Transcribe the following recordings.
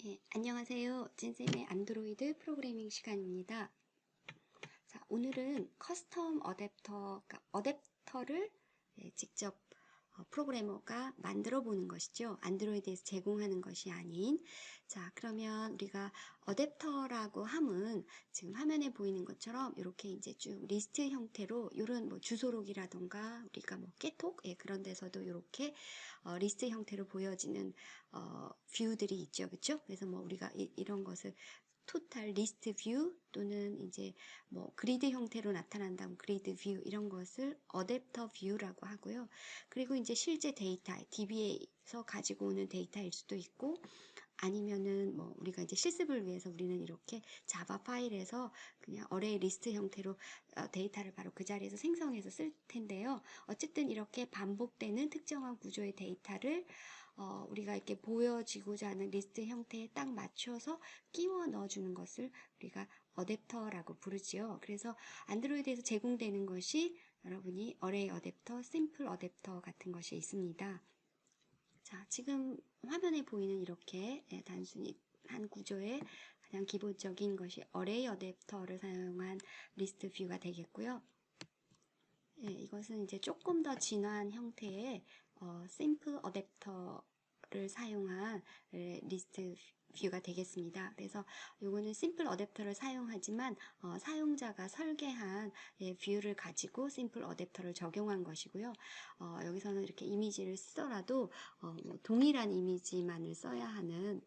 예, 안녕하세요. 찐쌤의 안드로이드 프로그래밍 시간입니다. 자, 오늘은 커스텀 어댑터, 그러니까 어댑터를 직접 프로그래머가 만들어 보는 것이죠. 안드로이드에서 제공하는 것이 아닌. 자, 그러면 우리가 어댑터라고 함은 지금 화면에 보이는 것처럼 이렇게 이제 쭉 리스트 형태로 이런 뭐 주소록이라던가 우리가 뭐 깨톡 그런 데서도 이렇게 리스트 형태로 보여지는 뷰들이 있죠. 그렇죠? 그래서 뭐 우리가 이런 것을 토탈 리스트 뷰 또는 이제 뭐 그리드 형태로 나타난다면 그리드 뷰 이런 것을 어댑터 뷰라고 하고요. 그리고 이제 실제 데이터 DB에서 가지고 오는 데이터일 수도 있고 아니면은 뭐 우리가 이제 실습을 위해서 우리는 이렇게 자바 파일에서 그냥 어레이 리스트 형태로 데이터를 바로 그 자리에서 생성해서 쓸 텐데요. 어쨌든 이렇게 반복되는 특정한 구조의 데이터를 우리가 이렇게 보여지고자 하는 리스트 형태에 딱 맞춰서 끼워 넣어주는 것을 우리가 어댑터라고 부르지요. 그래서 안드로이드에서 제공되는 것이 여러분이 어레이 어댑터, 심플 어댑터 같은 것이 있습니다. 자, 지금 화면에 보이는 이렇게 단순히 한 구조의 가장 기본적인 것이 어레이 어댑터를 사용한 리스트 뷰가 되겠고요. 이것은 이제 조금 더 진화한 형태의 심플 어댑터를 사용한 리스트 뷰가 되겠습니다. 그래서 요거는 심플 어댑터를 사용하지만 사용자가 설계한 뷰를 가지고 심플 어댑터를 적용한 것이고요. 여기서는 이렇게 이미지를 쓰더라도 뭐 동일한 이미지만을 써야 하는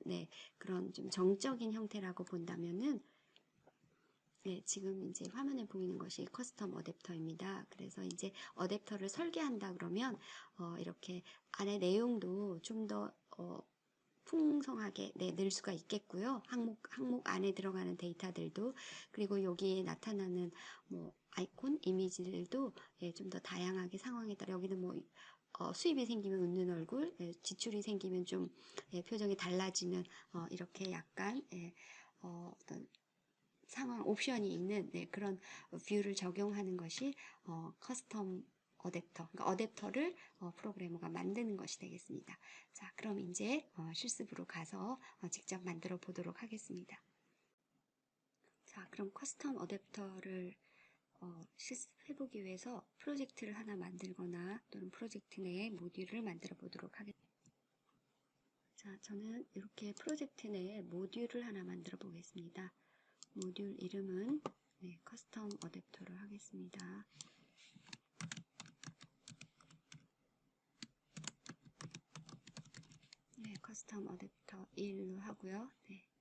그런 좀 정적인 형태라고 본다면은 지금 이제 화면에 보이는 것이 커스텀 어댑터입니다. 그래서 이제 어댑터를 설계한다 그러면 이렇게 안에 내용도 좀 더 풍성하게 넣을 수가 있겠고요. 항목 안에 들어가는 데이터들도 그리고 여기에 나타나는 뭐 아이콘, 이미지들도 좀 더 다양하게 상황에 따라 여기는 뭐 수입이 생기면 웃는 얼굴, 지출이 생기면 좀 표정이 달라지는 이렇게 약간 어떤 상황 옵션이 있는 그런 뷰를 적용하는 것이 커스텀 어댑터, 그러니까 어댑터를 프로그래머가 만드는 것이 되겠습니다. 자, 그럼 이제 실습으로 가서 직접 만들어 보도록 하겠습니다. 자, 그럼 커스텀 어댑터를 실습해 보기 위해서 프로젝트를 하나 만들거나 또는 프로젝트 내에 모듈을 만들어 보도록 하겠습니다. 자, 저는 이렇게 프로젝트 내에 모듈을 하나 만들어 보겠습니다. 모듈 이름은 커스텀 어댑터로 하겠습니다. 커스텀 어댑터 1로 하고요.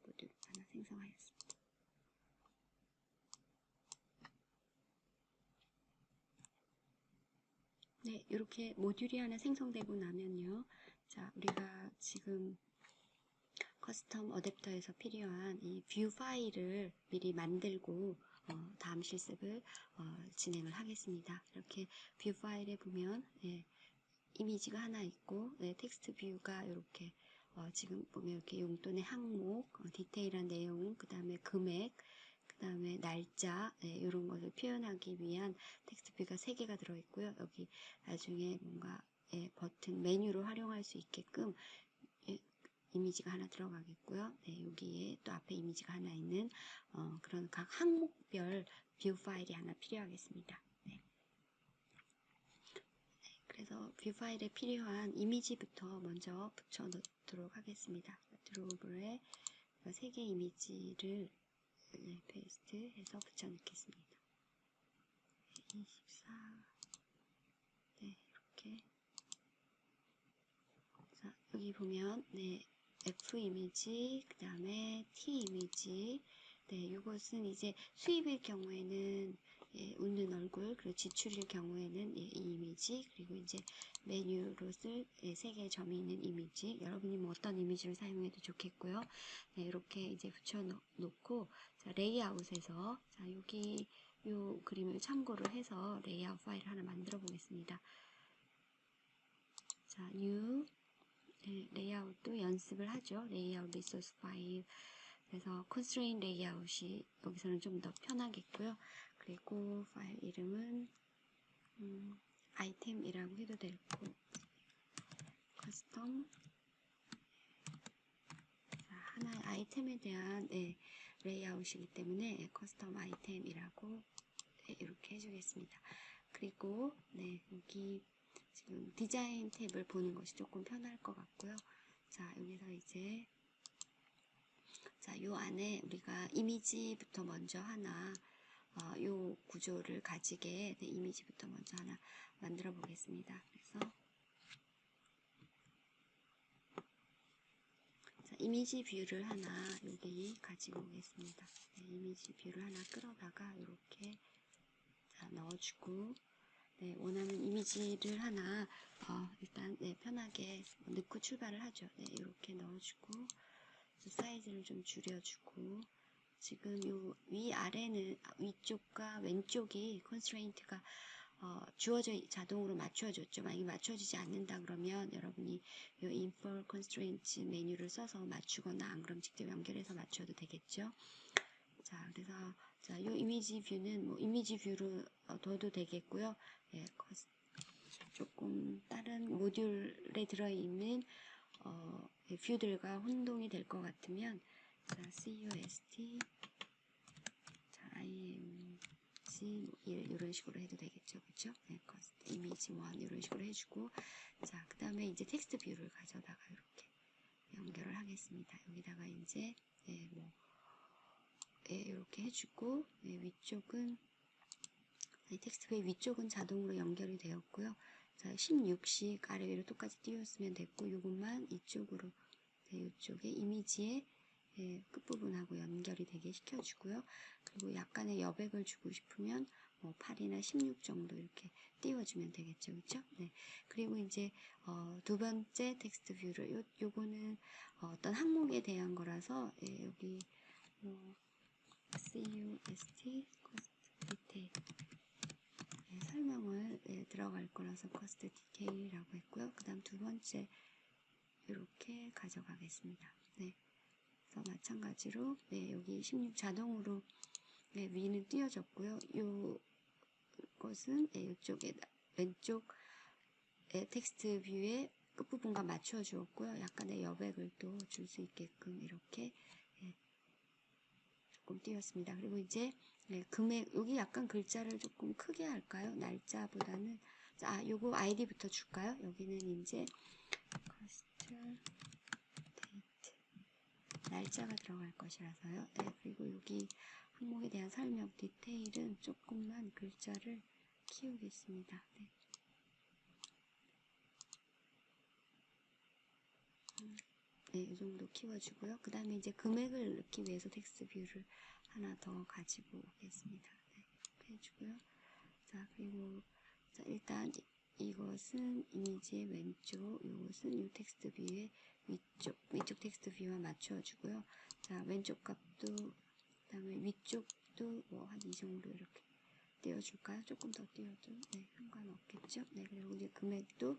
모듈 하나 생성하였습니다. 이렇게 모듈이 하나 생성되고 나면요. 자, 우리가 지금 커스텀 어댑터에서 필요한 이 뷰 파일을 미리 만들고 다음 실습을 진행을 하겠습니다. 이렇게 뷰 파일에 보면 이미지가 하나 있고 텍스트 뷰가 이렇게 지금 보면 이렇게 용돈의 항목, 디테일한 내용, 그 다음에 금액, 그 다음에 날짜 이런 것을 표현하기 위한 텍스트 뷰가 3개가 들어있고요. 여기 나중에 뭔가 버튼 메뉴로 활용할 수 있게끔 이미지가 하나 들어가겠고요. 여기에 또 앞에 이미지가 하나 있는 그런 각 항목별 뷰 파일이 하나 필요하겠습니다. 그래서 뷰 파일에 필요한 이미지부터 먼저 붙여 놓도록 하겠습니다. 드로우블에 3개 이미지를 페이스트해서 붙여 넣겠습니다. 24 이렇게 자, 여기 보면 F 이미지, 그 다음에 T 이미지 이것은 이제 수입일 경우에는 웃는 얼굴, 그리고 지출일 경우에는 이 이미지, 그리고 이제 메뉴로 쓸 3개의 점이 있는 이미지, 여러분이 뭐 어떤 이미지를 사용해도 좋겠고요. 이렇게 이제 붙여 놓고, 자, 레이아웃에서, 자, 여기 요 그림을 참고를 해서 레이아웃 파일을 하나 만들어 보겠습니다. 자, new, 레이아웃도 연습을 하죠. 레이아웃 리소스 파일. 그래서 constraint 레이아웃이 여기서는 좀 더 편하겠고요. 그리고 파일 이름은 아이템이라고 해도 되고 커스텀 하나의 아이템에 대한 레이아웃이기 때문에 커스텀 아이템이라고 이렇게 해주겠습니다. 그리고 여기 지금 디자인 탭을 보는 것이 조금 편할 것 같고요. 자, 여기서 이제 요 안에 우리가 이미지부터 먼저 하나 요 구조를 가지게 이미지부터 먼저 하나 만들어 보겠습니다. 그래서 자, 이미지 뷰를 하나 여기 가지고 오겠습니다. 이미지 뷰를 하나 끌어다가 이렇게 넣어주고 원하는 이미지를 하나 일단 편하게 넣고 출발을 하죠. 이렇게 넣어주고 사이즈를 좀 줄여주고 지금 요 위아래는 위쪽과 왼쪽이 컨스트레인트가 주어져 자동으로 맞춰줬죠. 만약에 맞춰지지 않는다 그러면 여러분이 요 infer constraints 메뉴를 써서 맞추거나 안 그럼 직접 연결해서 맞춰도 되겠죠. 자, 그래서 요 이미지 뷰는 뭐 이미지 뷰로 둬도 되겠고요. 조금 다른 모듈에 들어있는 뷰들과 혼동이 될 것 같으면 CUST IMG 이런 식으로 해도 되겠죠, 그렇죠? 이미지 1 이런 식으로 해주고 자, 그 다음에 이제 텍스트 뷰를 가져다가 이렇게 연결을 하겠습니다. 여기다가 이제 이렇게 해주고 위쪽은 텍스트 뷰의 위쪽은 자동으로 연결이 되었고요. 자, 16씩 아래 위로 똑같이 띄웠으면 됐고 이것만 이쪽으로 이쪽에 이미지의 끝부분하고 연결이 되게 시켜주고요. 그리고 약간의 여백을 주고 싶으면 8이나 16 정도 이렇게 띄워주면 되겠죠, 그렇죠? 그리고 이제 두 번째 텍스트 뷰를 요거는 어떤 항목에 대한 거라서 여기 CUST cost detail 설명을 들어갈 거라서 cost detail이라고 했고요. 그 다음 두 번째 이렇게 가져가겠습니다. 그래서 마찬가지로 여기 16 자동으로 위는 띄워졌고요. 요것은 이쪽에 왼쪽 텍스트 뷰의 끝부분과 맞춰 주었고요. 약간의 여백을 또 줄 수 있게끔 이렇게 조금 띄웠습니다. 그리고 이제 금액 여기 약간 글자를 조금 크게 할까요? 날짜보다는 요거 아이디부터 줄까요? 여기는 이제 cost date 날짜가 들어갈 것이라서요. 그리고 여기 항목에 대한 설명 디테일은 조금만 글자를 키우겠습니다. 이 정도 키워주고요. 그 다음에 이제 금액을 넣기 위해서 텍스트 뷰를 하나 더 가지고 오겠습니다. 이렇게 해주고요. 자, 그리고 일단 이것은 이미지의 왼쪽, 이것은 이 텍스트 뷰의 위쪽 텍스트 뷰와 맞춰주고요. 자, 왼쪽 값도, 그 다음에 위쪽도 한 이 정도 이렇게 띄워줄까요? 조금 더 띄워도 상관없겠죠? 그리고 이제 금액도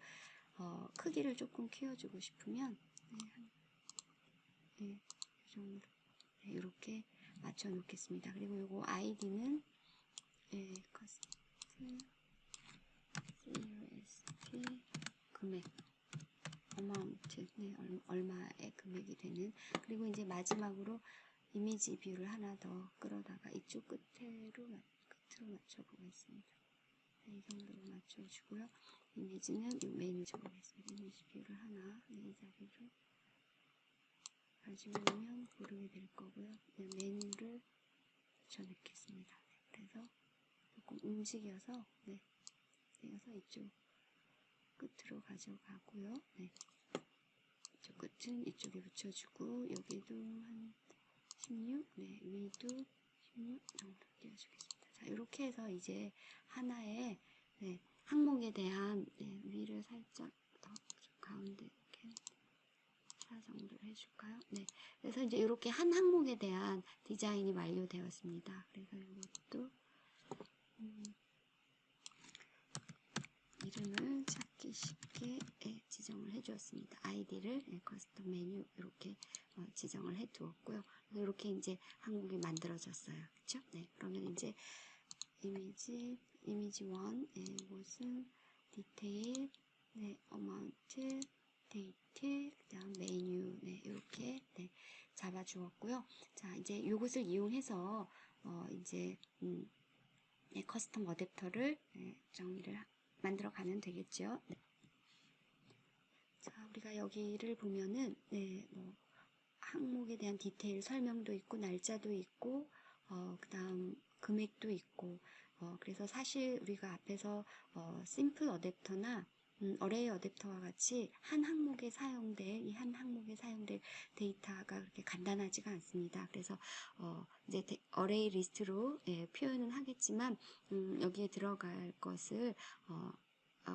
크기를 조금 키워주고 싶으면 이 정도 이렇게 맞춰 놓겠습니다. 그리고 요거 아이디는 cost CUST 금액 amount 얼마의 금액이 되는 그리고 이제 마지막으로 이미지 뷰를 하나 더 끌어다가 이쪽 끝으로 맞춰 보겠습니다. 이 정도로 맞춰 주고요. 이미지는 이 메뉴 적어보겠습니다. 이미지 뷰를 하나 이 자리로 가지고 오면 고르게 될 거고요. 메뉴를 붙여 넣겠습니다. 그래서 조금 움직여서 이쪽 끝으로 가져가고요. 이쪽 끝은 이쪽에 붙여주고 여기도 한 16, 위도 16 정도 띄워주겠습니다. 자, 이렇게 해서 이제 하나의 항목에 대한 위를 살짝 더 가운데 이렇게 4 정도를 해줄까요? 그래서 이제 이렇게 한 항목에 대한 디자인이 완료되었습니다. 그래서 이것도 이름을 찾기 쉽게 지정을 해주었습니다. 아이디를 커스텀 메뉴 이렇게 지정을 해두었고요. 이렇게 이제 항목이 만들어졌어요. 그렇죠? 그러면 이제 이미지 1, 이것은 디테일, 어마운트, 데이트, 그 다음 메뉴, 이렇게 잡아주었고요. 자, 이제 이것을 이용해서 이제 네, 커스텀 어댑터를 정리를 만들어 가면 되겠죠. 네. 자, 우리가 여기를 보면은 뭐 항목에 대한 디테일 설명도 있고 날짜도 있고 그 다음 금액도 있고 그래서 사실 우리가 앞에서 심플 어댑터나 어레이 어댑터와 같이 한 항목에 사용될 이 한 항목에 사용될 데이터가 그렇게 간단하지가 않습니다. 그래서 이제 어레이 리스트로 표현은 하겠지만 여기에 들어갈 것을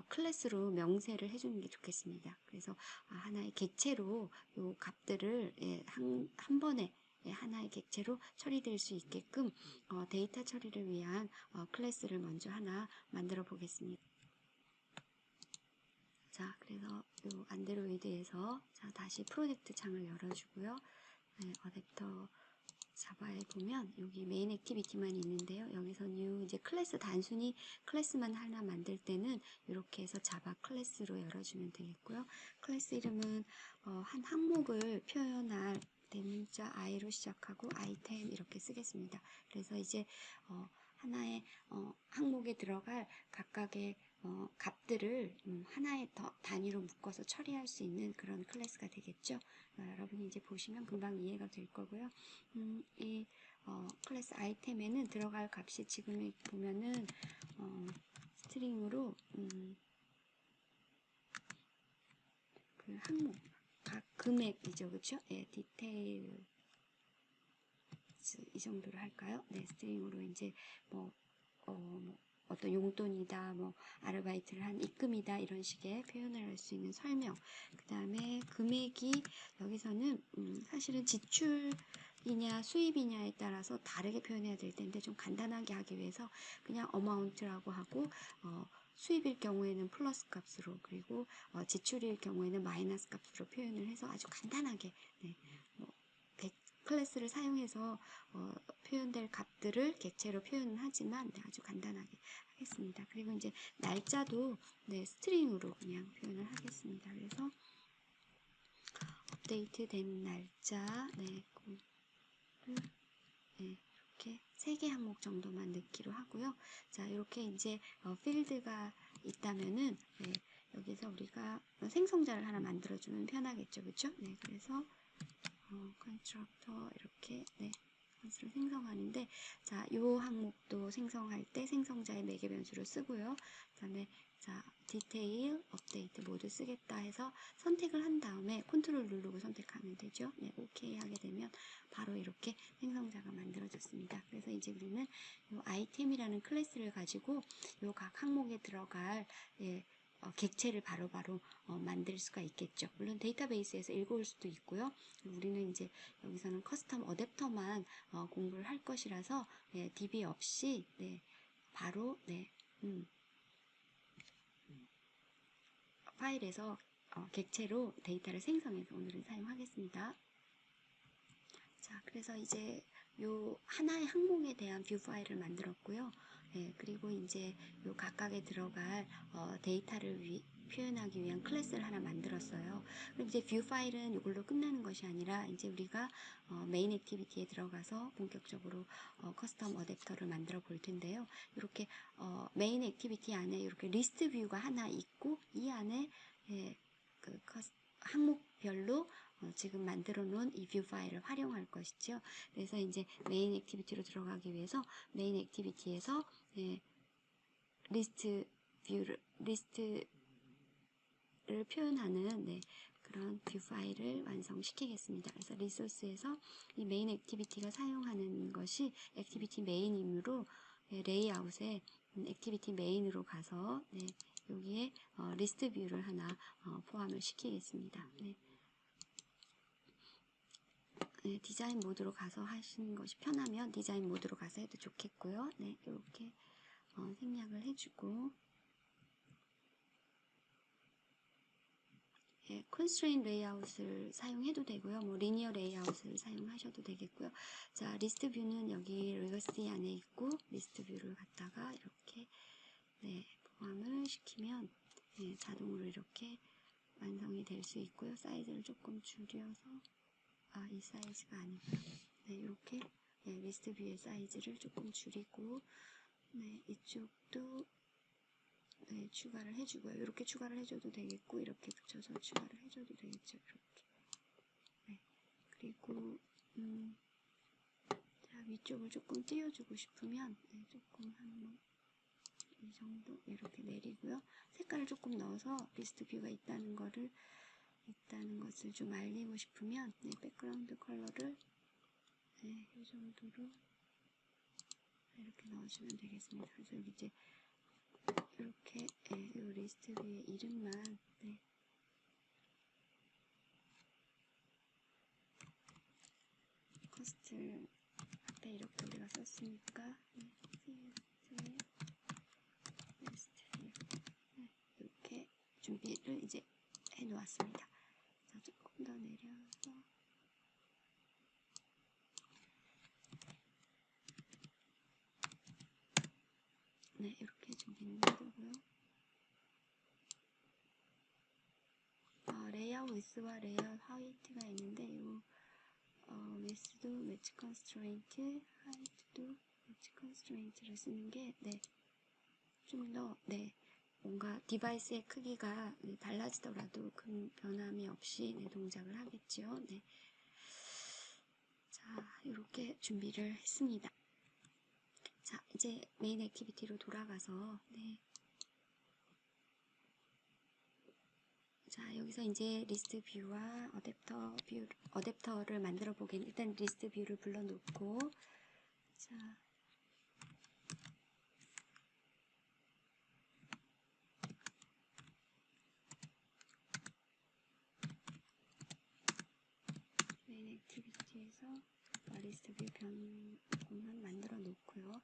클래스로 명세를 해주는 게 좋겠습니다. 그래서 하나의 객체로 요 값들을 한 번에 하나의 객체로 처리될 수 있게끔 데이터 처리를 위한 클래스를 먼저 하나 만들어 보겠습니다. 자, 그래서 요 안드로이드에서 자, 다시 프로젝트 창을 열어주고요. 어댑터 자바에 보면 여기 메인 액티비티만 있는데요. 여기서 new 이제 클래스 단순히 클래스만 하나 만들 때는 이렇게 해서 자바 클래스로 열어주면 되겠고요. 클래스 이름은 한 항목을 표현할 대문자 i로 시작하고 아이템 이렇게 쓰겠습니다. 그래서 이제 하나의 항목에 들어갈 각각의 값들을 하나의 단위로 묶어서 처리할 수 있는 그런 클래스가 되겠죠. 여러분이 이제 보시면 금방 이해가 될 거고요. 이 클래스 아이템에는 들어갈 값이 지금 보면은 스트링으로 그 항목 각 금액이죠, 그렇죠? 예, 디테일 이 정도로 할까요? 네, 스트링으로 이제 뭐 어떤 용돈이다, 뭐 아르바이트를 한 입금이다 이런 식의 표현을 할 수 있는 설명. 그 다음에 금액이 여기서는 사실은 지출이냐 수입이냐에 따라서 다르게 표현해야 될 텐데 좀 간단하게 하기 위해서 그냥 어마운트라고 하고 수입일 경우에는 플러스 값으로 그리고 지출일 경우에는 마이너스 값으로 표현을 해서 아주 간단하게 클래스를 사용해서 표현될 값들을 객체로 표현은 하지만 아주 간단하게 하겠습니다. 그리고 이제 날짜도 스트링으로 그냥 표현을 하겠습니다. 그래서 업데이트 된 날짜 이렇게 3개 항목 정도만 넣기로 하고요. 자, 이렇게 이제 필드가 있다면은 여기서 우리가 생성자를 하나 만들어주면 편하겠죠, 그렇죠? 네, 그래서 컨스트럭터 이렇게 컨스트럭터 생성하는데 자, 요 항목도 생성할 때 생성자의 매개 변수를 쓰고요. 그 다음에 자, 디테일, 업데이트 모두 쓰겠다 해서 선택을 한 다음에 컨트롤 누르고 선택하면 되죠. 네, 오케이 하게 되면 바로 이렇게 생성자가 만들어졌습니다. 그래서 이제 우리는 요 아이템이라는 클래스를 가지고 요 각 항목에 들어갈 객체를 바로바로 만들 수가 있겠죠. 물론 데이터베이스에서 읽어올 수도 있고요. 우리는 이제 여기서는 커스텀 어댑터만 공부를 할 것이라서 DB 없이 바로 파일에서 객체로 데이터를 생성해서 오늘은 사용하겠습니다. 자, 그래서 이제 요 하나의 항목에 대한 뷰 파일을 만들었고요. 그리고 이제 요 각각에 들어갈 데이터를 표현하기 위한 클래스를 하나 만들었어요. 그럼 이제 뷰 파일은 이걸로 끝나는 것이 아니라 이제 우리가 메인 액티비티에 들어가서 본격적으로 커스텀 어댑터를 만들어 볼 텐데요. 이렇게 메인 액티비티 안에 이렇게 리스트 뷰가 하나 있고 이 안에 그 항목별로 지금 만들어 놓은 이 뷰 파일을 활용할 것이죠. 그래서 이제 메인 액티비티로 들어가기 위해서 메인 액티비티에서 리스트를 표현하는 그런 뷰 파일을 완성시키겠습니다. 그래서 리소스에서 이 메인 액티비티가 사용하는 것이 액티비티 메인이므로 레이아웃에 액티비티 메인으로 가서 여기에 리스트 뷰를 하나 포함을 시키겠습니다. 디자인 모드로 가서 하시는 것이 편하면 디자인 모드로 가서 해도 좋겠고요. 이렇게 생략을 해주고 constraint 레이아웃을 사용해도 되고요. 뭐 리니어 레이아웃을 사용하셔도 되겠고요. 자, 리스트 뷰는 여기 리거시 안에 있고 리스트 뷰를 갖다가 이렇게 포함을 시키면 자동으로 이렇게 완성이 될 수 있고요. 사이즈를 조금 줄여서 이 사이즈가 아니고요. 네, 이렇게 네, 리스트 뷰의 사이즈를 조금 줄이고, 네, 이쪽도 네, 추가를 해주고요. 이렇게 추가를 해줘도 되겠고, 이렇게 붙여서 추가를 해줘도 되겠죠. 이렇게. 네, 그리고 자, 위쪽을 조금 띄워주고 싶으면 네, 조금 한번 이 정도 이렇게 내리고요. 색깔을 조금 넣어서 리스트 뷰가 있다는 것을 좀 알리고 싶으면 네, 백그라운드 컬러를 네, 이 정도로 이렇게 넣어주면 되겠습니다. 그래서 여기 이제 이렇게 네, 이 리스트 뷰의 이름만 네, 커스트 앞에 이렇게 우리가 썼으니까 네, 리스트 뷰 네, 이렇게 준비를 이제 해 놓았습니다. 자, 조금 더 내려서 네, 이렇게 준비는 해두고요. 레이아웃 위스와 레이아웃 하이트가 있는데 이 위스도 매치 컨스트레인트, 하이트도 매치 컨스트레인트를 쓰는 게 네, 좀 더 네, 뭔가 디바이스의 크기가 네, 달라지더라도 큰 변함이 없이 네, 동작을 하겠죠. 네. 자, 이렇게 준비를 했습니다. 자, 이제 메인 액티비티로 돌아가서 네. 자, 여기서 이제 리스트 뷰와 어댑터를 만들어 보겠는데 일단 리스트 뷰를 불러놓고 자, 메인 액티비티에서 리스트 뷰 변만 만들어 놓고요.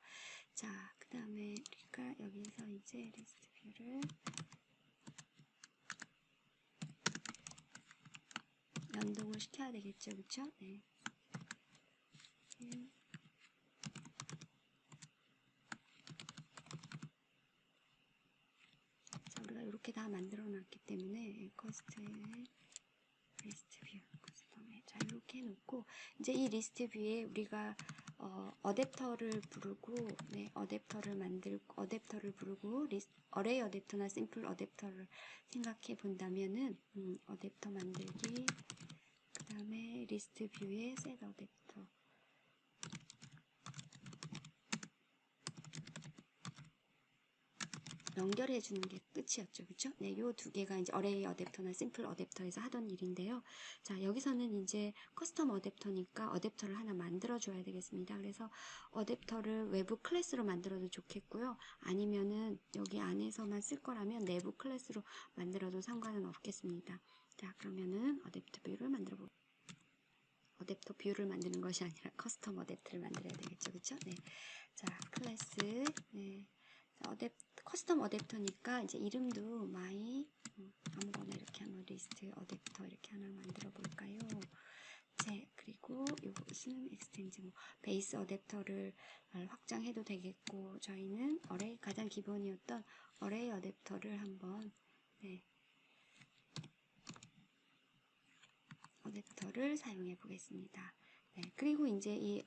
자, 그 다음에 우리가 여기서 이제 리스트 뷰를 연동을 시켜야 되겠죠, 그쵸? 네. 자, 우리가 이렇게 다 만들어 놨기 때문에 커스트에 리스트 뷰 커스텀에 자, 이렇게 해놓고 이제 이 리스트 뷰에 우리가 어댑터를 부르고 네, 어댑터를 부르고 어레이 어댑터나 심플 어댑터를 생각해 본다면은 어댑터 만들기 그 다음에 리스트 뷰에 셋 어댑터 연결해 주는 게 끝이었죠. 그쵸? 네, 요 두 개가 이제 어레이 어댑터나 심플 어댑터에서 하던 일인데요. 자, 여기서는 이제 커스텀 어댑터니까 어댑터를 하나 만들어 줘야 되겠습니다. 그래서 어댑터를 외부 클래스로 만들어도 좋겠고요. 아니면은 여기 안에서만 쓸 거라면 내부 클래스로 만들어도 상관은 없겠습니다. 자, 그러면은 어댑터 뷰를 만들어 볼게요. 어댑터 뷰를 만드는 것이 아니라 커스텀 어댑터를 만들어야 되겠죠. 그쵸? 네. 자, 클래스 네. 커스텀 어댑터니까 이제 이름도 my 아무거나 이렇게 한번 리스트 어댑터 이렇게 하나 만들어 볼까요? 그리고 이것은 익스텐드 베이스 어댑터를 확장해도 되겠고 저희는 어레이 가장 기본이었던 어레이 어댑터를 한번 네, 어댑터를 사용해 보겠습니다. 네, 그리고 이제 이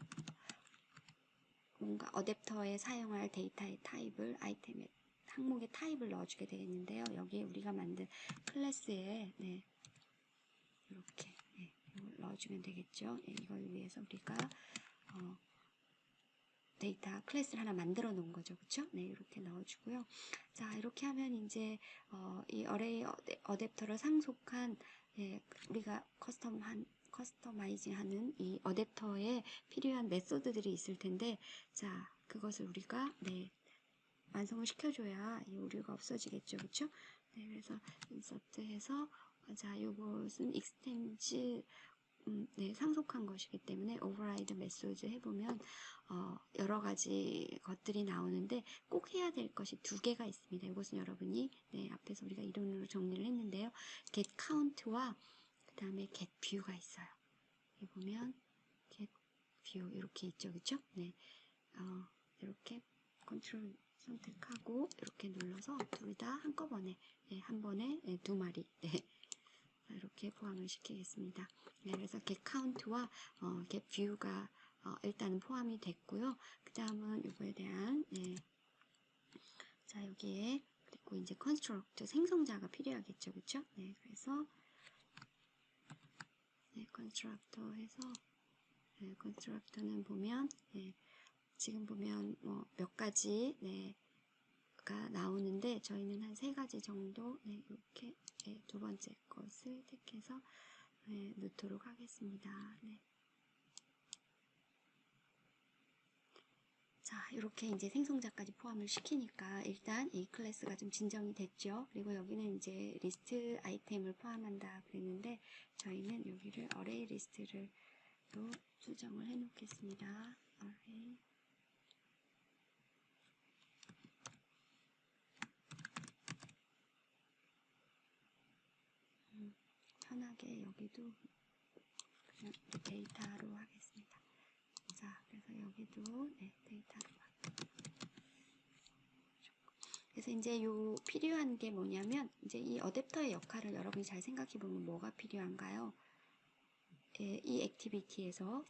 뭔가 어댑터에 사용할 데이터의 타입을 아이템의 항목의 타입을 넣어주게 되겠는데요. 여기에 우리가 만든 클래스에 네, 이렇게 네, 이걸 넣어주면 되겠죠. 네, 이걸 위해서 우리가 데이터 클래스를 하나 만들어 놓은 거죠. 그쵸? 네, 이렇게 넣어주고요. 자, 이렇게 하면 이제 이 어레이 어댑터를 상속한 네, 우리가 커스터마이징 하는 이 어댑터에 필요한 메소드들이 있을 텐데 자, 그것을 우리가 네, 완성을 시켜줘야 이 오류가 없어지겠죠. 그쵸? 네, 그래서 인서트해서 자, 요것은 익스텐즈 네, 상속한 것이기 때문에 override 메소드 해보면 여러 가지 것들이 나오는데 꼭 해야 될 것이 두 개가 있습니다. 이것은 여러분이 네, 앞에서 우리가 이론으로 정리를 했는데요. get count와 그 다음에 get view가 있어요. 여기 보면 get view 이렇게 있죠. 그쵸? 네, 이렇게 컨트롤 선택하고 이렇게 눌러서 둘 다 한꺼번에 네, 한 번에 네, 두 마리 네. 이렇게 포함을 시키겠습니다. 네, 그래서 get count와 get view가 일단은 포함이 됐고요. 그 다음은 이거에 대한 자 여기에 그리고 이제 construct 생성자가 필요하겠죠, 그렇죠? 네, 그래서 constructor 해서 constructor는 보면 지금 보면 뭐 몇 가지 가 나오는데 저희는 한 3가지 정도 이렇게 두 번째 것을 택해서 넣도록 하겠습니다. 자, 이렇게 이제 생성자까지 포함을 시키니까 일단 이 클래스가 좀 진정이 됐죠. 그리고 여기는 이제 리스트 아이템을 포함한다 그랬는데 저희는 여기를 어레이 리스트를 또 수정을 해 놓겠습니다. 어레이 편하게 여기도 그냥 데이터로 하겠습니다. 자, 그래서 여기도 데이터로 그래서 이제 요 필요한 게 뭐냐면 이제 이 어댑터의 역할을 여러분이 잘 생각해 보면 뭐가 필요한가요? 이 액티비티에서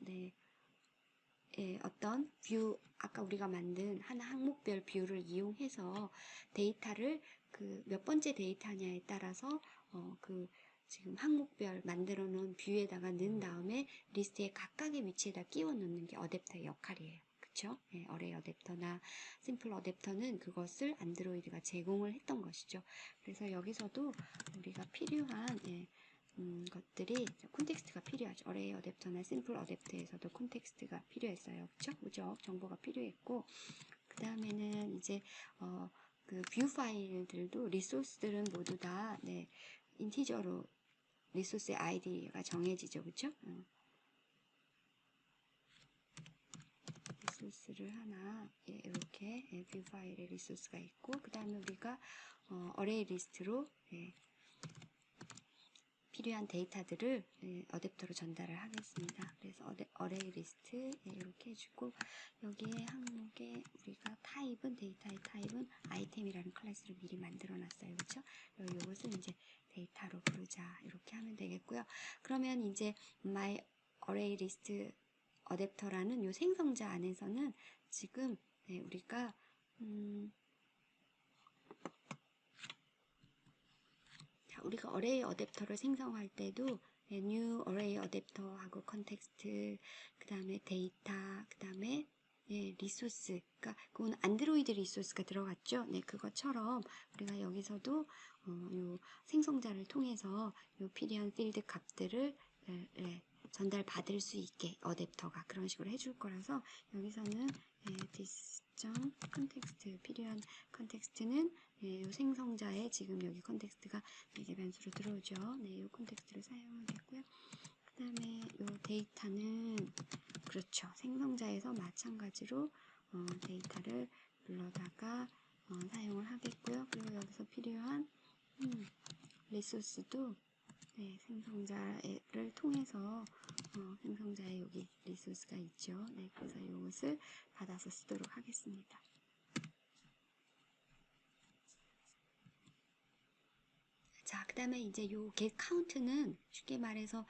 어떤 뷰 아까 우리가 만든 하나 항목별 뷰를 이용해서 데이터를 그 몇 번째 데이터냐에 따라서 그 지금 항목별 만들어 놓은 뷰에다가 넣은 다음에 리스트의 각각의 위치에다 끼워 넣는 게 어댑터의 역할이에요. 그쵸? 어레이 어댑터나 심플 어댑터는 그것을 안드로이드가 제공을 했던 것이죠. 그래서 여기서도 우리가 필요한 것들이 콘텍스트가 필요하죠. 어레이 어댑터나 심플 어댑터에서도 콘텍스트가 필요했어요. 그쵸? 그죠? 정보가 필요했고 그 다음에는 이제 그 뷰 파일들도 리소스들은 모두 다 인티저로 리소스의 아이디가 정해지죠. 그쵸? 리소스를 하나 이렇게 뷰 파일에 리소스가 있고 그 다음에 우리가 어레이 리스트로 필요한 데이터들을 어댑터로 전달을 하겠습니다. 그래서 어레이 리스트 이렇게 해주고 여기에 항목에 우리가 타입은 데이터의 타입은 아이템이라는 클래스를 미리 만들어 놨어요. 그렇죠? 이것을 이제 데이터로 부르자 이렇게 하면 되겠고요. 그러면 이제 my array list 어댑터라는 요 생성자 안에서는 지금 우리가 우리가 어레이 어댑터를 생성할 때도 new array 어댑터하고 컨텍스트 그 다음에 데이터 그 다음에 리소스 그러니까 그건 안드로이드 리소스가 들어갔죠. 그것처럼 우리가 여기서도 요 생성자를 통해서 요 필요한 필드 값들을 전달 받을 수 있게 어댑터가 그런 식으로 해줄 거라서 여기서는 this.context 필요한 컨텍스트는 이 생성자의 지금 여기 컨텍스트가 4개 변수로 들어오죠. 이 컨텍스트를 사용하겠고요. 그 다음에 이 데이터는 그렇죠. 생성자에서 마찬가지로 데이터를 불러다가 사용을 하겠고요. 그리고 여기서 필요한 리소스도 생성자를 통해서 생성자에 여기 리소스가 있죠. 그래서 이것을 받아서 쓰도록 하겠습니다. 자, 그 다음에 이제 요 get count는 쉽게 말해서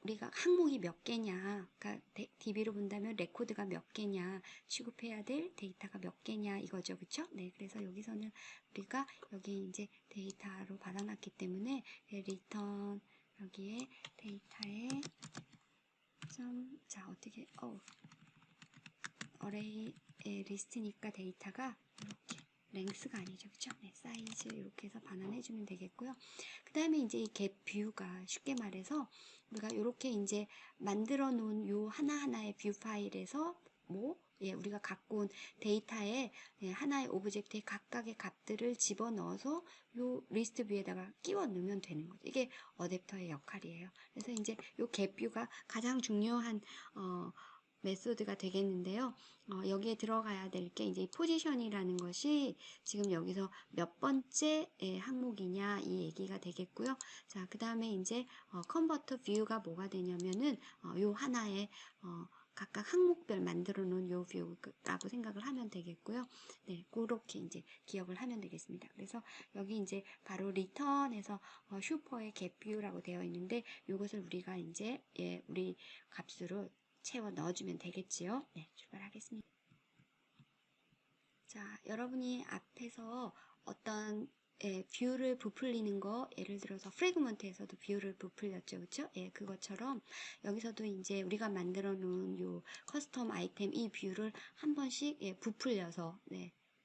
우리가 항목이 몇 개냐, 그러니까 DB로 본다면 레코드가 몇 개냐, 취급해야 될 데이터가 몇 개냐 이거죠, 그쵸? 그래서 여기서는 우리가 여기 이제 데이터로 받아놨기 때문에 return 여기에 데이터에 자 어떻게 어레이 리스트니까 데이터가 이렇게 랭스가 아니죠, 그쵸? 사이즈 이렇게 해서 반환해주면 되겠고요. 그 다음에 이제 이 get view가 쉽게 말해서 우리가 이렇게 이제 만들어 놓은 요 하나하나의 뷰 파일에서 우리가 갖고 온 데이터에 하나의 오브젝트의 각각의 값들을 집어넣어서 요 리스트 뷰에다가 끼워 넣으면 되는 거죠. 이게 어댑터의 역할이에요. 그래서 이제 요 get view가 가장 중요한 메소드가 되겠는데요. 여기에 들어가야 될 게 이제 포지션이라는 것이 지금 여기서 몇 번째 항목이냐 이 얘기가 되겠고요. 자, 그 다음에 이제 컨버터 뷰가 뭐가 되냐면은 요 하나의 각각 항목별 만들어 놓은 요 뷰라고 생각을 하면 되겠고요. 네, 그렇게 이제 기억을 하면 되겠습니다. 그래서 여기 이제 바로 return에서 슈퍼의 get view라고 되어 있는데 이것을 우리가 이제 우리 값으로 채워 넣어주면 되겠지요. 네, 출발하겠습니다. 자, 여러분이 앞에서 어떤 뷰를 부풀리는 거, 예를 들어서 프래그먼트에서도 뷰를 부풀렸죠, 그쵸? 예, 그것처럼 여기서도 이제 우리가 만들어 놓은 요 커스텀 아이템 이 뷰를 한 번씩 부풀려서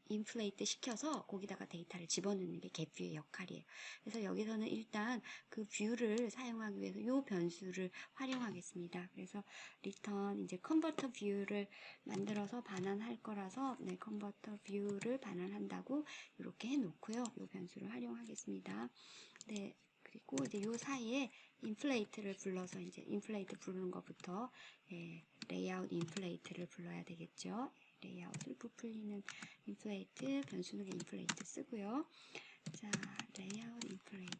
인플레이트 시켜서 거기다가 데이터를 집어넣는 게 겟뷰의 역할이에요. 그래서 여기서는 일단 그 뷰를 사용하기 위해서 이 변수를 활용하겠습니다. 그래서 return 이제 converter view를 만들어서 반환할 거라서 converter view를 반환한다고 이렇게 해놓고요. 이 변수를 활용하겠습니다. 네. 그리고 이제 요 사이에 인플레이트를 불러서 이제 인플레이트 부르는 것부터 레이아웃 인플레이트를 불러야 되겠죠. 레이아웃을 부풀리는 인플레이트, 변수는 인플레이트 쓰고요. 자, 레이아웃 인플레이트,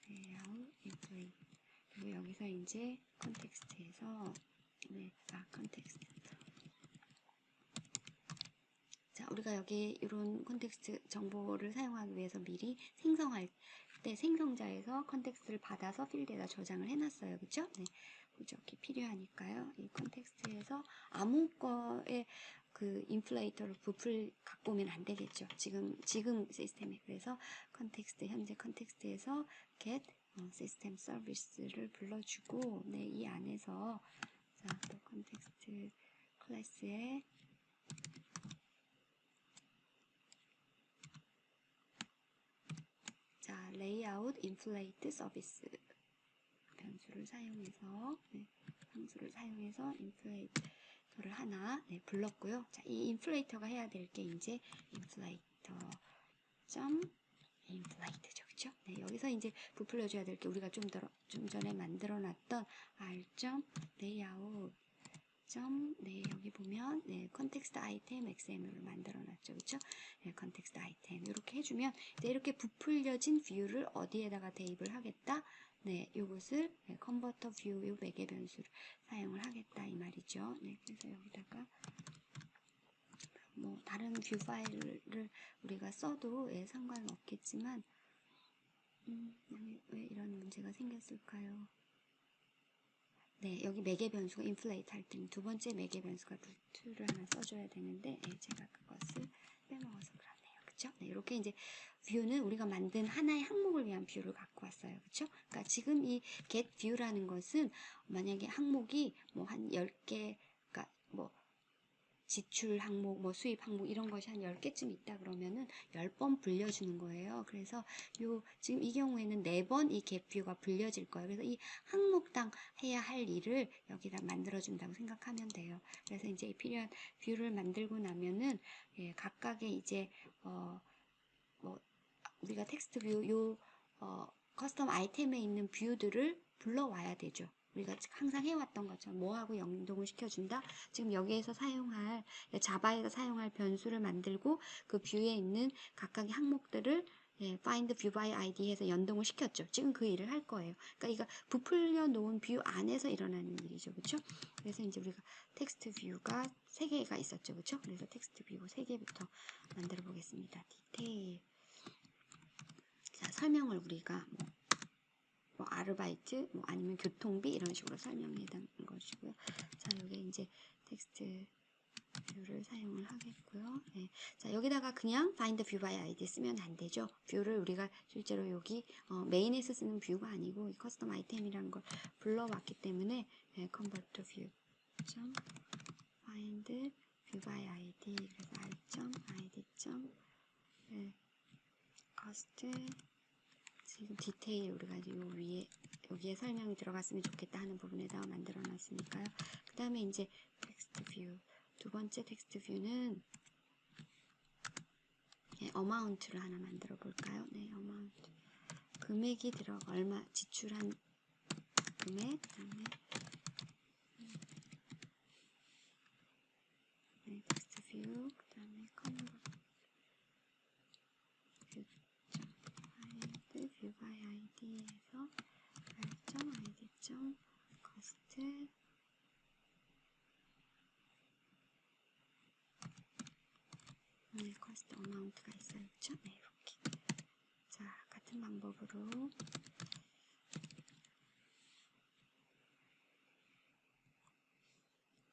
레이아웃 인플레이트. 그리고 여기서 이제 컨텍스트에서 컨텍스트. 자, 우리가 여기 이런 컨텍스트 정보를 사용하기 위해서 미리 생성할 때 생성자에서 컨텍스트를 받아서 필드에다 저장을 해놨어요. 그쵸? 네. 부족이 필요하니까요. 이 컨텍스트에서 아무 거에 그 인플레이터를 갖고 오면 안 되겠죠. 지금 시스템에. 그래서 컨텍스트, 현재 컨텍스트에서 get 시스템 서비스를 불러주고, 이 안에서, 자, 또 컨텍스트 클래스에 자, 레이아웃 인플레이트 서비스 변수를 사용해서 인플레이터를 하나 불렀고요. 자, 이 인플레이터가 해야 될 게 이제 인플레이터죠, 그렇죠? 네, 여기서 이제 부풀려줘야 될 게 우리가 좀 전에 만들어놨던 r.layout 여기 보면 컨텍스트 아이템 XML로 만들어놨죠, 그렇죠? 컨텍스트 아이템 이렇게 해주면 이제 이렇게 부풀려진 뷰를 어디에다가 대입을 하겠다. 요것을 컨버터 뷰 요 매개 변수를 사용을 하겠다 이 말이죠. 그래서 여기다가 뭐 다른 뷰 파일을 우리가 써도 상관은 없겠지만 왜 이런 문제가 생겼을까요? 여기 매개 변수가 인플레이트 할 때는 두 번째 매개 변수가 루트를 하나 써줘야 되는데 제가 그것을 빼먹어서 그렇네요. 그쵸? 이렇게 이제 뷰는 우리가 만든 하나의 항목을 위한 뷰를 갖고 왔어요. 그쵸? 그러니까 지금 이 get view라는 것은 만약에 항목이 뭐 한 10개, 그러니까 뭐 지출 항목, 뭐 수입 항목 이런 것이 한 10개쯤 있다 그러면은 10번 불려주는 거예요. 그래서 지금 이 경우에는 4번 이 갭뷰가 불려질 거예요. 그래서 이 항목당 해야 할 일을 여기다 만들어준다고 생각하면 돼요. 그래서 이제 필요한 뷰를 만들고 나면은 각각의 이제 뭐 우리가 텍스트 뷰 커스텀 아이템에 있는 뷰들을 불러와야 되죠. 우리가 항상 해왔던 것처럼 뭐하고 연동을 시켜준다. 지금 여기에서 사용할 자바에서 사용할 변수를 만들고 그 뷰에 있는 각각의 항목들을 find view by id 해서 연동을 시켰죠. 지금 그 일을 할 거예요. 그러니까 이거 부풀려 놓은 뷰 안에서 일어나는 일이죠. 그렇죠? 그래서 이제 우리가 텍스트 뷰가 3개가 있었죠. 그렇죠? 그래서 텍스트 뷰 3개부터 만들어 보겠습니다. 디테일. 자, 설명을 우리가 뭐 아르바이트, 뭐 아니면 교통비 이런 식으로 설명해 둔 것이고요. 자, 여기 이제 텍스트 뷰를 사용을 하겠고요. 자, 여기다가 그냥 find view by id 쓰면 안 되죠. 뷰를 우리가 실제로 여기 메인에서 쓰는 뷰가 아니고 이 커스텀 아이템이라는 걸 불러왔기 때문에 convert view find view by id 그래서 r.id. cost 지금 디테일 우리가 이제 요 위에 여기에 설명이 들어갔으면 좋겠다 하는 부분에다가 만들어 놨으니까요. 그 다음에 이제 텍스트 뷰 두 번째 텍스트 뷰는 어마운트를 하나 만들어 볼까요? 어마운트 금액이 얼마 지출한 금액 그다음에 텍스트 뷰 그다음에 view by id에서 r.id.cost cost amount가 있어요. 그쵸? 네, 이렇게. 자, 같은 방법으로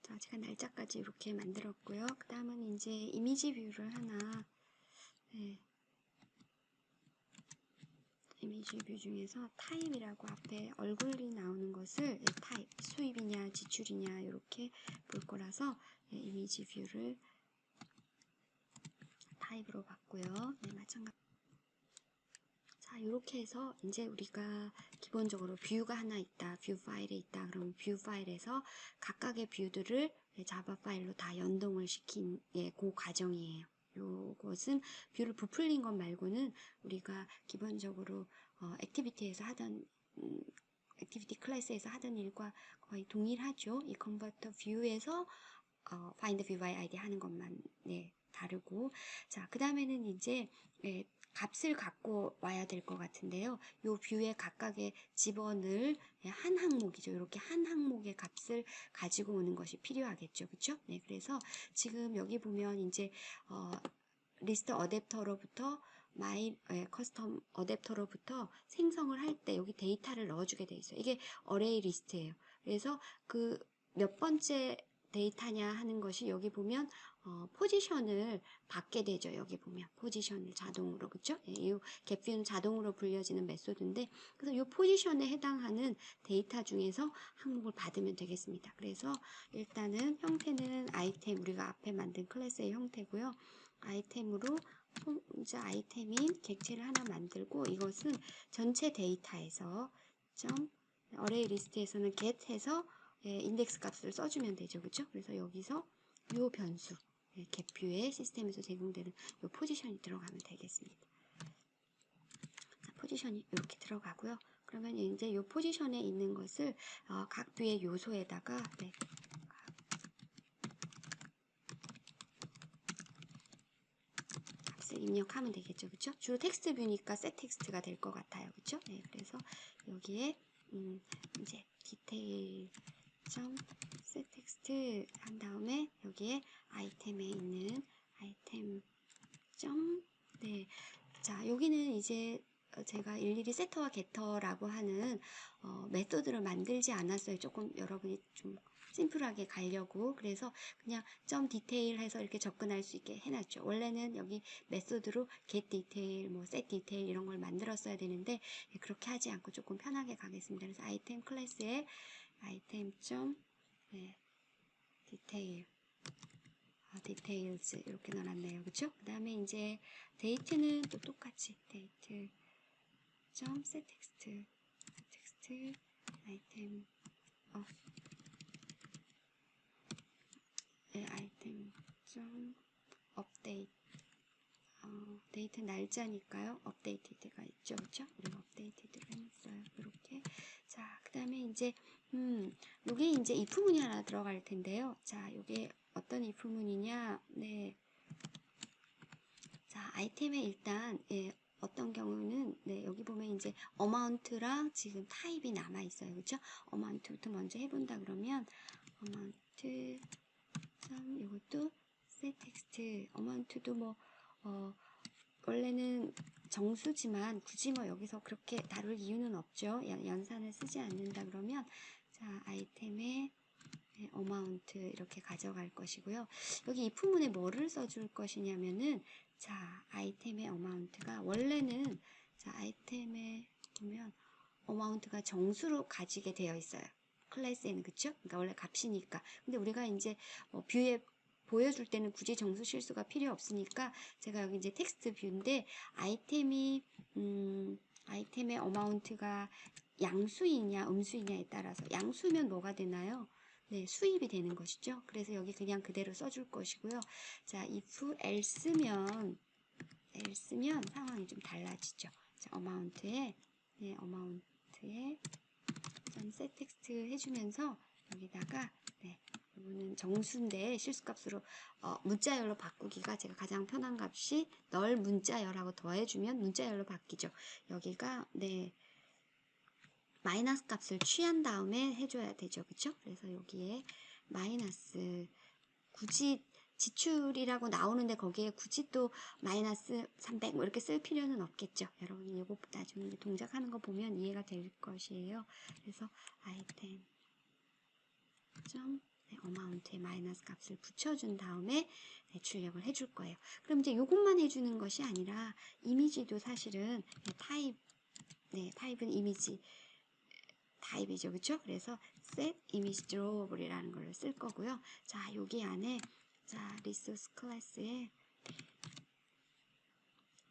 자, 제가 날짜까지 이렇게 만들었고요. 그 다음은 이제 이미지 뷰를 하나, 네, 이미지 뷰 중에서 타입이라고 앞에 얼굴이 나오는 것을 타입, 수입이냐 지출이냐 이렇게 볼 거라서 이미지 뷰를 타입으로 봤고요. 네, 마찬가지. 자, 이렇게 해서 이제 우리가 기본적으로 뷰가 하나 있다, 뷰 파일에 있다. 그러면 뷰 파일에서 각각의 뷰들을 자바 파일로 다 연동을 시킨 그 과정이에요. 요것은 뷰를 부풀린 것 말고는 우리가 기본적으로 액티비티에서 하던 액티비티 클래스에서 하던 일과 거의 동일하죠. 이 컨버터 뷰에서 find view by id 하는 것만 다르고, 자, 그 다음에는 이제 값을 갖고 와야 될 것 같은데요. 요 뷰에 각각의 집어넣을 한 항목이죠. 이렇게 한 항목의 값을 가지고 오는 것이 필요하겠죠. 그쵸? 네, 그래서 지금 여기 보면 이제 리스트 어댑터로부터 커스텀 어댑터로부터 생성을 할 때 여기 데이터를 넣어주게 돼 있어요. 이게 어레이 리스트예요. 그래서 그 몇 번째 데이터냐 하는 것이 여기 보면 포지션을 받게 되죠. 여기 보면 포지션을 자동으로, 그쵸? 이 갭뷰는 자동으로 불려지는 메소드인데, 그래서 이 포지션에 해당하는 데이터 중에서 항목을 받으면 되겠습니다. 그래서 일단은 형태는 아이템, 우리가 앞에 만든 클래스의 형태고요. 아이템으로 이제 아이템인 객체를 하나 만들고, 이것은 전체 데이터에서 어레이 리스트에서는 get해서 인덱스 값을 써주면 되죠. 그쵸? 그래서 여기서 요 변수, 갭뷰의 시스템에서 제공되는 요 포지션이 들어가면 되겠습니다. 자, 포지션이 이렇게 들어가고요. 그러면 이제 요 포지션에 있는 것을 각 뷰의 요소에다가 값을 입력하면 되겠죠. 그쵸? 주로 텍스트 뷰니까 셋 텍스트가 될 것 같아요. 그쵸? 네, 그래서 여기에 이제 디테일 set 텍스트 한 다음에 여기에 아이템에 있는 아이템 자, 여기는 이제 제가 일일이 세터와 게터라고 하는 메소드를 만들지 않았어요. 조금 여러분이 좀 심플하게 가려고. 그래서 그냥 디테일 해서 이렇게 접근할 수 있게 해놨죠. 원래는 여기 메소드로 get 디테일, set 디테일 이런 걸 만들었어야 되는데 그렇게 하지 않고 조금 편하게 가겠습니다. 그래서 아이템 클래스에 아이템 디테일 디테일즈 이렇게 넣어놨네요. 그쵸? 그 다음에 이제 데이트는 또 똑같이 데이트 set 텍스트 아이템 아이템 업데이트 데이트 날짜니까요. 업데이티드가 있죠. 그쵸? 우리가 업데이티드를 해놨어요. 이렇게. 자, 그 다음에 이제 요게 이제 if문이 하나 들어갈 텐데요. 자, 요게 어떤 if문이냐? 네. 자, 아이템에 일단 어떤 경우는 여기 보면 이제 어마운트랑 지금 타입이 남아 있어요. 그렇죠? 어마운트부터 먼저 해본다 그러면 어마운트 이것도 set 텍스트 어마운트도 뭐 원래는 정수지만 굳이 뭐 여기서 그렇게 다룰 이유는 없죠. 연산을 쓰지 않는다 그러면 자, 아이템에 어마운트 이렇게 가져갈 것이고요. 여기 if문에 뭐를 써줄 것이냐면은 자, 아이템의 어마운트가 원래는 자, 아이템에 보면 어마운트가 정수로 가지게 되어 있어요. 클래스에는. 그쵸? 그러니까 원래 값이니까. 근데 우리가 이제 뷰에 보여줄 때는 굳이 정수 실수가 필요 없으니까 제가 여기 이제 텍스트 뷰인데 아이템의 어마운트가 양수이냐 음수이냐에 따라서 양수면 뭐가 되나요? 네, 수입이 되는 것이죠. 그래서 여기 그냥 그대로 써줄 것이고요. 자, if else면 상황이 좀 달라지죠. 자, 어마운트에 set 텍스트 해주면서 여기다가 이거는 정수인데 실수값으로 문자열로 바꾸기가 제가 가장 편한 값이 널 문자열하고 더해주면 문자열로 바뀌죠. 여기가 마이너스 값을 취한 다음에 해줘야 되죠. 그쵸? 그래서 여기에 마이너스 굳이 지출이라고 나오는데 거기에 굳이 또 마이너스 300 뭐 이렇게 쓸 필요는 없겠죠. 여러분 이거 나중에 동작하는 거 보면 이해가 될 것이에요. 그래서 아이템 점 어마운트에 마이너스 값을 붙여준 다음에 출력을 해줄 거예요. 그럼 이제 이것만 해주는 것이 아니라 이미지도 사실은 타입은 이미지 타입이죠, 그렇죠? 그래서 set image drawable이라는 걸 쓸 거고요. 자, 여기 안에 resource 클래스에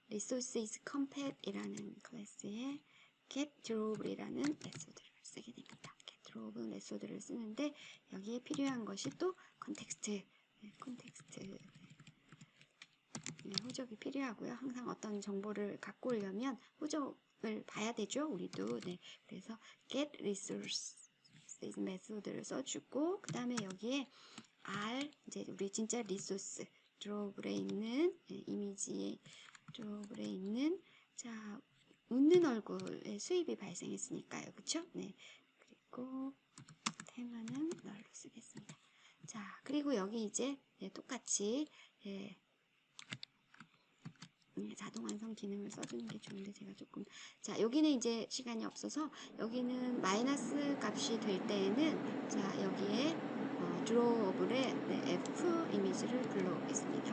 resources compact이라는 클래스에 get drawable이라는 메소드를 쓰게 됩니다. get drawable 메소드를 쓰는데 여기에 필요한 것이 또 컨텍스트 호적이 필요하고요. 항상 어떤 정보를 갖고 오려면 호적을 봐야 되죠. 우리도. 그래서 get resources 메소드를 써주고 그 다음에 여기에 R 이제 우리 진짜 리소스 드롭에 있는 이미지에 드롭에 있는 자 웃는 얼굴에 수입이 발생했으니까요. 그쵸? 네. 그리고 테마는 널로 쓰겠습니다. 자 그리고 여기 이제 똑같이 자동 완성 기능을 써주는 게 좋은데 제가 조금 자 여기는 이제 시간이 없어서 여기는 마이너스 값이 될 때에는 자 여기에 드로어블에 F 이미지를 불러오겠습니다.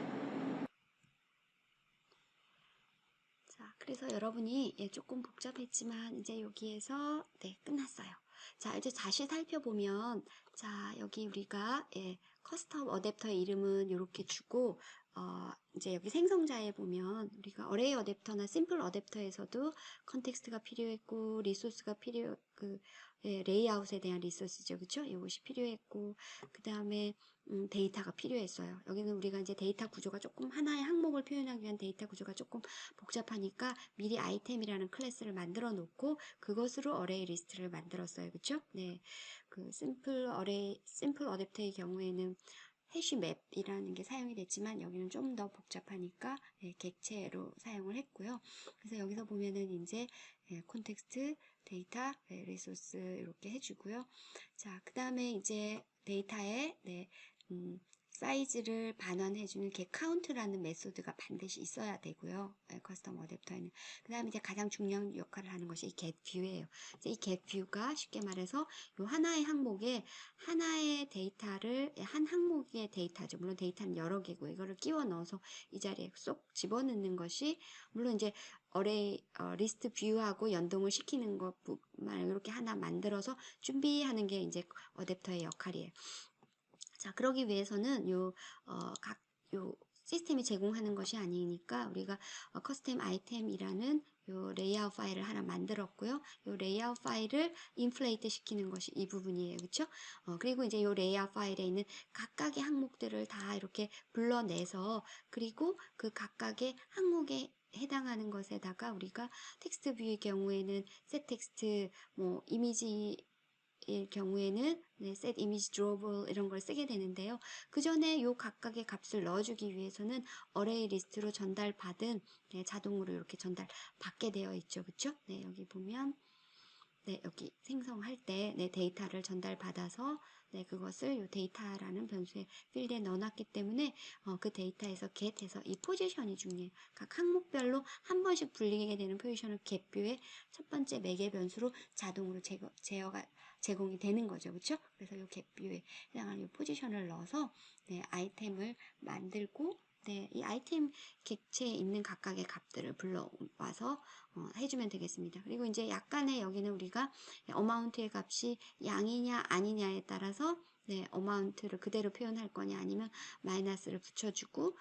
자 그래서 여러분이 조금 복잡했지만 이제 여기에서 끝났어요. 자 이제 다시 살펴보면 자 여기 우리가 커스텀 어댑터의 이름은 이렇게 주고 이제 여기 생성자에 보면 우리가 어레이 어댑터나 심플 어댑터에서도 컨텍스트가 필요했고 리소스가 레이아웃에 대한 리소스죠, 그렇죠? 이것이 필요했고 그 다음에 데이터가 필요했어요. 여기는 우리가 이제 데이터 구조가 조금 하나의 항목을 표현하기 위한 데이터 구조가 조금 복잡하니까 미리 아이템이라는 클래스를 만들어 놓고 그것으로 어레이 리스트를 만들었어요, 그렇죠? 네, 그 심플 어댑터의 경우에는 해시 맵이라는 게 사용이 됐지만 여기는 좀 더 복잡하니까 객체로 사용을 했고요. 그래서 여기서 보면은 이제 콘텍스트, 데이터, 리소스 이렇게 해주고요. 자, 그 다음에 이제 데이터에 사이즈를 반환해주는 get count라는 메소드가 반드시 있어야 되고요. 커스텀 어댑터에는. 그 다음에 이제 가장 중요한 역할을 하는 것이 이 get view예요. 이 get view가 쉽게 말해서 이 하나의 항목에 하나의 데이터를 한 항목의 데이터죠. 물론 데이터는 여러 개고 이거를 끼워 넣어서 이 자리에 쏙 집어넣는 것이 물론 이제 어레이 리스트 뷰하고 연동을 시키는 것만 이렇게 하나 만들어서 준비하는 게 이제 어댑터의 역할이에요. 자, 그러기 위해서는 요 시스템이 제공하는 것이 아니니까 우리가 커스텀 아이템이라는 요 레이아웃 파일을 하나 만들었고요. 요 레이아웃 파일을 인플레이트 시키는 것이 이 부분이에요. 그렇죠? 그리고 이제 요 레이아웃 파일에 있는 각각의 항목들을 다 이렇게 불러내서 그리고 그 각각의 항목에 해당하는 것에다가 우리가 텍스트 뷰의 경우에는 셋 텍스트, 뭐 이미지 일 경우에는 set image drawable 이런 걸 쓰게 되는데요. 그 전에 요 각각의 값을 넣어주기 위해서는 array 리스트로 전달받은 자동으로 이렇게 전달받게 되어 있죠. 그쵸? 네, 여기 보면 여기 생성할 때 데이터를 전달받아서 그것을 요 데이터라는 변수의 필드에 넣어놨기 때문에 그 데이터에서 get해서 이 포지션이 중요해요. 각 항목별로 한 번씩 불리게 되는 포지션을 get뷰의 첫 번째 매개 변수로 자동으로 제공이 되는 거죠. 그렇죠? 그래서 이 get뷰에 해당하는 이 포지션을 넣어서 아이템을 만들고 이 아이템 객체에 있는 각각의 값들을 불러와서 해주면 되겠습니다. 그리고 이제 약간의 여기는 우리가 어마운트의 값이 양이냐 아니냐에 따라서 어마운트를 그대로 표현할 거냐 아니면 마이너스를 붙여주고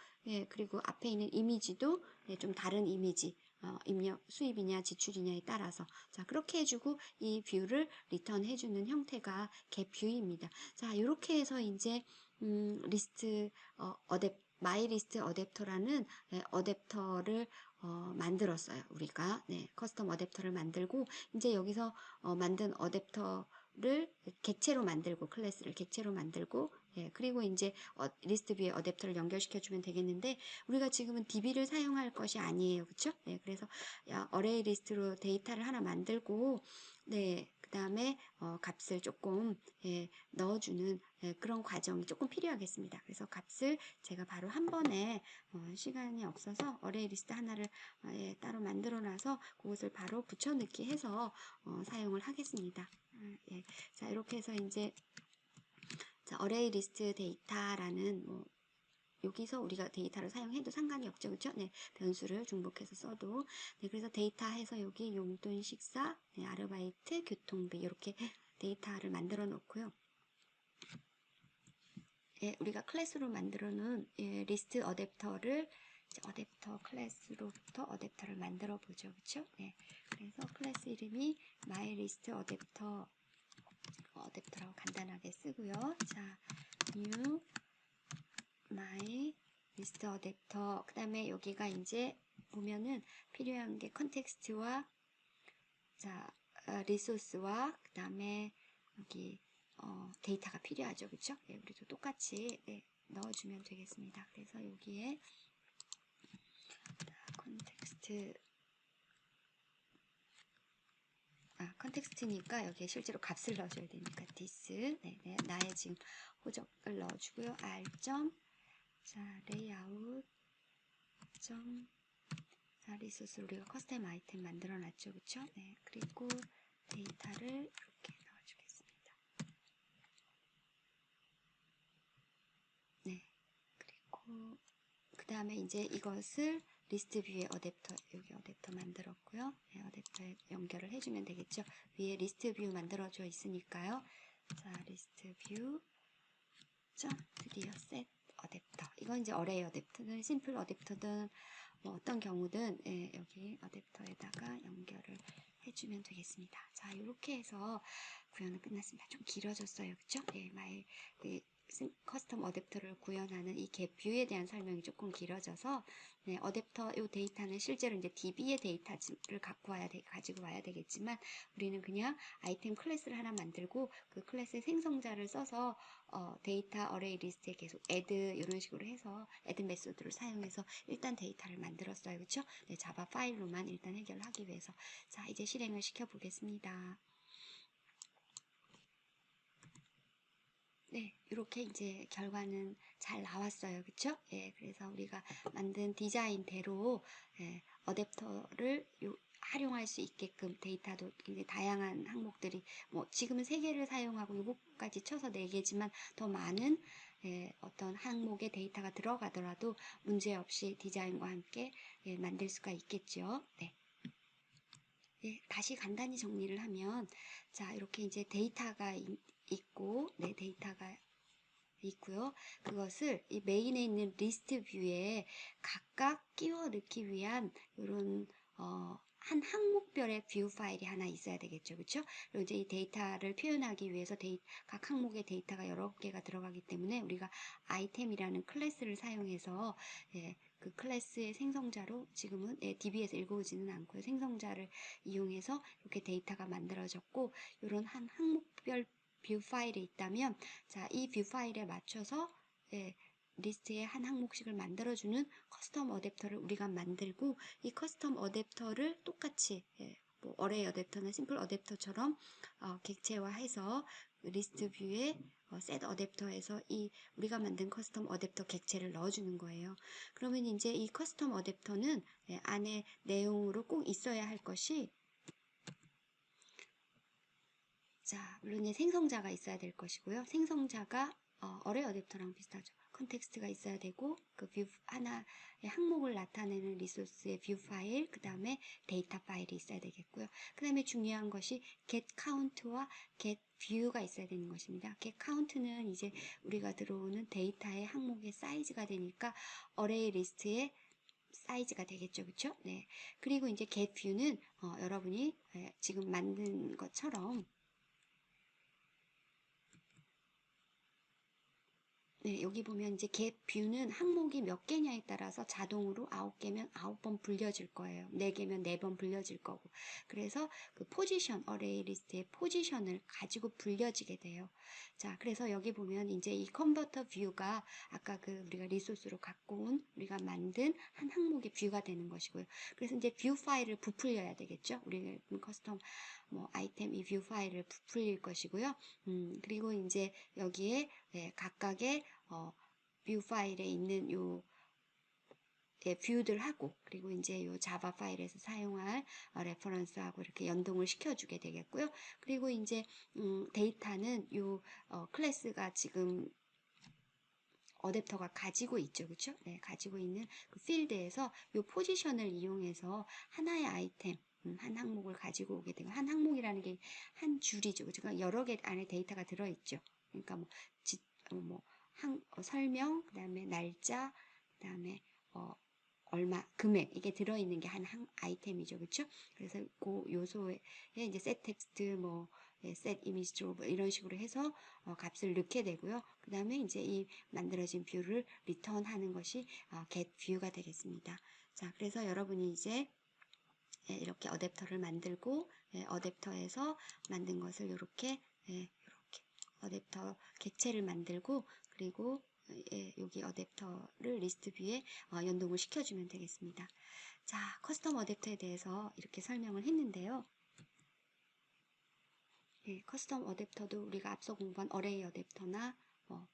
그리고 앞에 있는 이미지도 좀 다른 이미지 입력 수입이냐 지출이냐에 따라서 자 그렇게 해주고 이 뷰를 리턴 해주는 형태가 getView입니다. 자 이렇게 해서 이제 리스트 마이리스트 어댑터라는 어댑터를 만들었어요. 우리가 커스텀 어댑터를 만들고 이제 여기서 만든 어댑터를 객체로 만들고 클래스를 객체로 만들고 그리고 이제 리스트 뷰에 어댑터를 연결시켜주면 되겠는데 우리가 지금은 DB를 사용할 것이 아니에요. 그쵸? 그래서 어레이 리스트로 데이터를 하나 만들고 네, 그 다음에 값을 조금 넣어주는 그런 과정이 조금 필요하겠습니다. 그래서 값을 제가 바로 한 번에 시간이 없어서 어레이 리스트 하나를 따로 만들어 놔서 그것을 바로 붙여넣기 해서 사용을 하겠습니다. 자, 이렇게 해서 이제 자, 어레이 리스트 데이터라는 여기서 우리가 데이터를 사용해도 상관이 없죠. 그렇죠? 네, 변수를 중복해서 써도. 네, 그래서 데이터 해서 여기 용돈, 식사, 네, 아르바이트, 교통비 이렇게 데이터를 만들어 놓고요. 예, 우리가 클래스로 만들어 놓은 리스트 어댑터를 어댑터 클래스로부터 어댑터를 만들어 보죠. 그렇죠? 네. 그래서 클래스 이름이 myList 어댑터라고 간단하게 쓰고요. 자, new my 리스트 어댑터. 그 다음에 여기가 이제 보면은 필요한 게 컨텍스트와 자 리소스와 그 다음에 여기 데이터가 필요하죠. 그쵸? 네, 우리도 똑같이 넣어주면 되겠습니다. 그래서 여기에 컨텍스트니까 여기에 실제로 값을 넣어줘야 되니까 this 나의 지금 호적을 넣어주고요. r 자 레이아웃 자 리소스 우리가 커스텀 아이템 만들어 놨죠. 그쵸? 네, 그리고 데이터를 이렇게 넣어주겠습니다. 네, 그리고 그 다음에 이제 이것을 리스트 뷰에 어댑터, 여기 어댑터 만들었고요. 네, 어댑터에 연결을 해주면 되겠죠. 위에 리스트 뷰 만들어져 있으니까요. 자, 리스트 뷰 드디어 셋 어댑터. 이건 이제 어레이 어댑터든 심플 어댑터든 어떤 경우든 여기 어댑터에다가 연결을 해주면 되겠습니다. 자, 이렇게 해서 구현은 끝났습니다. 좀 길어졌어요. 그쵸? 네, 커스텀 어댑터를 구현하는 이 갭 뷰에 대한 설명이 조금 길어져서 네, 어댑터 이 데이터는 실제로 이제 DB의 데이터를 가지고 와야 되겠지만 우리는 그냥 아이템 클래스를 하나 만들고 그 클래스의 생성자를 써서 데이터 어레이 리스트에 계속 add 이런 식으로 해서 add 메소드를 사용해서 일단 데이터를 만들었어요. 그렇죠? 네, 자바 파일로만 일단 해결하기 위해서. 자, 이제 실행을 시켜 보겠습니다. 네, 이렇게 이제 결과는 잘 나왔어요. 그쵸? 예, 그래서 우리가 만든 디자인대로 어댑터를 활용할 수 있게끔 데이터도 굉장히 다양한 항목들이 지금은 3개를 사용하고 요거까지 쳐서 4개지만 더 많은 어떤 항목의 데이터가 들어가더라도 문제없이 디자인과 함께 만들 수가 있겠죠. 네. 예, 다시 간단히 정리를 하면 자, 이렇게 이제 데이터가 있고 데이터가 있고요. 그것을 이 메인에 있는 리스트 뷰에 각각 끼워 넣기 위한 이런 한 항목별의 뷰 파일이 하나 있어야 되겠죠. 그렇죠? 그리고 이제 이 데이터를 표현하기 위해서 각 항목의 데이터가 여러 개가 들어가기 때문에 우리가 아이템이라는 클래스를 사용해서 그 클래스의 생성자로 지금은 DB에서 읽어오지는 않고요. 생성자를 이용해서 이렇게 데이터가 만들어졌고 이런 한 항목별 뷰 파일이 있다면 자, 이 뷰 파일에 맞춰서 리스트의 한 항목씩을 만들어주는 커스텀 어댑터를 우리가 만들고 이 커스텀 어댑터를 똑같이 뭐 어레이 어댑터나 심플 어댑터처럼 객체화해서 리스트 뷰에 셋 어댑터에서 이 우리가 만든 커스텀 어댑터 객체를 넣어주는 거예요. 그러면 이제 이 커스텀 어댑터는 안에 내용으로 꼭 있어야 할 것이 자, 물론 생성자가 있어야 될 것이고요. 생성자가 어레이 어댑터랑 비슷하죠. 컨텍스트가 있어야 되고 그 뷰 하나의 항목을 나타내는 리소스의 뷰 파일, 그 다음에 데이터 파일이 있어야 되겠고요. 그 다음에 중요한 것이 get count와 get view가 있어야 되는 것입니다. get count는 이제 우리가 들어오는 데이터의 항목의 사이즈가 되니까 어레이 리스트의 사이즈가 되겠죠. 그쵸? 네. 그리고 이제 get view는 여러분이 지금 만든 것처럼 네, 여기 보면 이제 get view는 항목이 몇 개냐에 따라서 자동으로 9개면 9번 불려질 거예요. 4개면 4번 불려질 거고. 그래서 그 포지션, 어레이 리스트의 포지션을 가지고 불려지게 돼요. 자, 그래서 여기 보면 이제 이 컨버터 뷰가 아까 그 우리가 리소스로 갖고 온 우리가 만든 한 항목의 뷰가 되는 것이고요. 그래서 이제 뷰 파일을 부풀려야 되겠죠. 우리 커스텀 뭐 아이템 이 뷰 파일을 부풀릴 것이고요. 그리고 이제 여기에 각각의 뷰 파일에 있는 요 뷰들하고 그리고 이제 요 자바 파일에서 사용할 레퍼런스하고 이렇게 연동을 시켜주게 되겠고요. 그리고 이제 데이터는 요 클래스가 지금 어댑터가 가지고 있죠, 그렇죠? 네, 가지고 있는 그 필드에서 요 포지션을 이용해서 하나의 아이템 한 항목을 가지고 오게 되고 한 항목이라는 게 한 줄이죠, 그러니까 여러 개 안에 데이터가 들어 있죠. 그러니까 설명, 그다음에 날짜, 그다음에 얼마, 금액 이게 들어있는 게 한 아이템이죠, 그렇죠? 그래서 그 요소에 이제 set 텍스트, 뭐 set 이미지 드롭 이런 식으로 해서 값을 넣게 되고요. 그 다음에 이제 이 만들어진 뷰를 리턴하는 것이 get view가 되겠습니다. 자, 그래서 여러분이 이제 이렇게 어댑터를 만들고 어댑터에서 만든 것을 이렇게 어댑터 객체를 만들고 그리고 여기 어댑터를 리스트 뷰에 연동을 시켜주면 되겠습니다. 자, 커스텀 어댑터에 대해서 이렇게 설명을 했는데요. 커스텀 어댑터도 우리가 앞서 공부한 어레이 어댑터나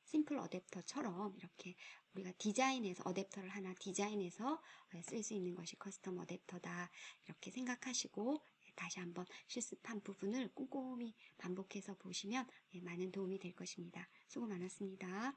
심플 어댑터처럼 이렇게 우리가 디자인해서 어댑터를 하나 디자인해서 쓸 수 있는 것이 커스텀 어댑터다 이렇게 생각하시고 다시 한번 실습한 부분을 꼼꼼히 반복해서 보시면 많은 도움이 될 것입니다. 수고 많았습니다.